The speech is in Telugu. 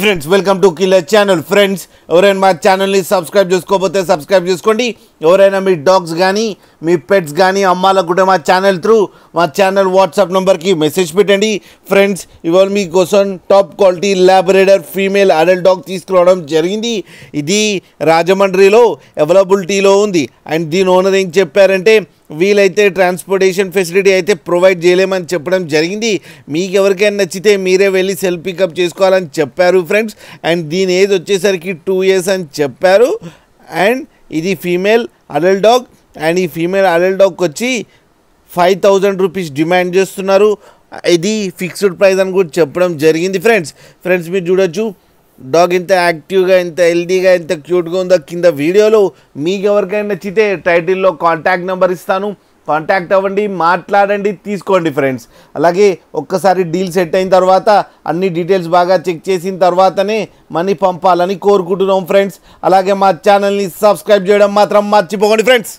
Friends welcome to killer channel. Friends ఎవరైనా మా ఛానల్ని సబ్స్క్రైబ్ చేసుకోకపోతే సబ్స్క్రైబ్ చేసుకోండి. ఎవరైనా మీ డాగ్స్ కానీ మీ పెట్స్ కానీ అమ్మాలనుకుంటే మా ఛానల్ త్రూ మా ఛానల్ వాట్సాప్ నెంబర్కి మెసేజ్ పెట్టండి. ఫ్రెండ్స్ ఇవాళ మీకోసం top quality Labrador female adult dog తీసుకురావడం జరిగింది. ఇది రాజమండ్రిలో అవైలబిలిటీలో ఉంది. అండ్ దీని ఓనర్ ఏం చెప్పారంటే వీలైతే ట్రాన్స్పోర్టేషన్ ఫెసిలిటీ అయితే ప్రొవైడ్ చేయలేమని చెప్పడం జరిగింది. మీకు ఎవరికైనా నచ్చితే మీరే వెళ్ళి సెల్ఫ్ పికప్ చేసుకోవాలని చెప్పారు ఫ్రెండ్స్. అండ్ దీని ఏజ్ వచ్చేసరికి 2 years అని చెప్పారు. అండ్ ఇది ఫీమేల్ అడల్ట్ డాగ్. అండ్ ఈ ఫీమేల్ అడల్ట్ డాగ్కి వచ్చి 5,000 రూపీస్ డిమాండ్ చేస్తున్నారు. ఇది ఫిక్స్డ్ ప్రైస్ అని కూడా చెప్పడం జరిగింది ఫ్రెండ్స్ మీరు చూడొచ్చు డాగ్ ఎంత యాక్టివ్గా, ఎంత హెల్తీగా, ఎంత క్యూట్గా ఉందో కింద వీడియోలో. మీకు ఎవరికైనా నచ్చితే టైటిల్లో కాంటాక్ట్ నెంబర్ ఇస్తాను, కాంటాక్ట్ అవ్వండి, మాట్లాడండి, తీసుకోండి ఫ్రెండ్స్. అలాగే ఒక్కసారి డీల్ సెట్ అయిన తర్వాత అన్ని డీటెయిల్స్ బాగా చెక్ చేసిన తర్వాతనే మనీ పంపాలని కోరుకుంటున్నాం ఫ్రెండ్స్. అలాగే మా ఛానల్ని సబ్స్క్రైబ్ చేయడం మాత్రం మర్చిపోకండి ఫ్రెండ్స్.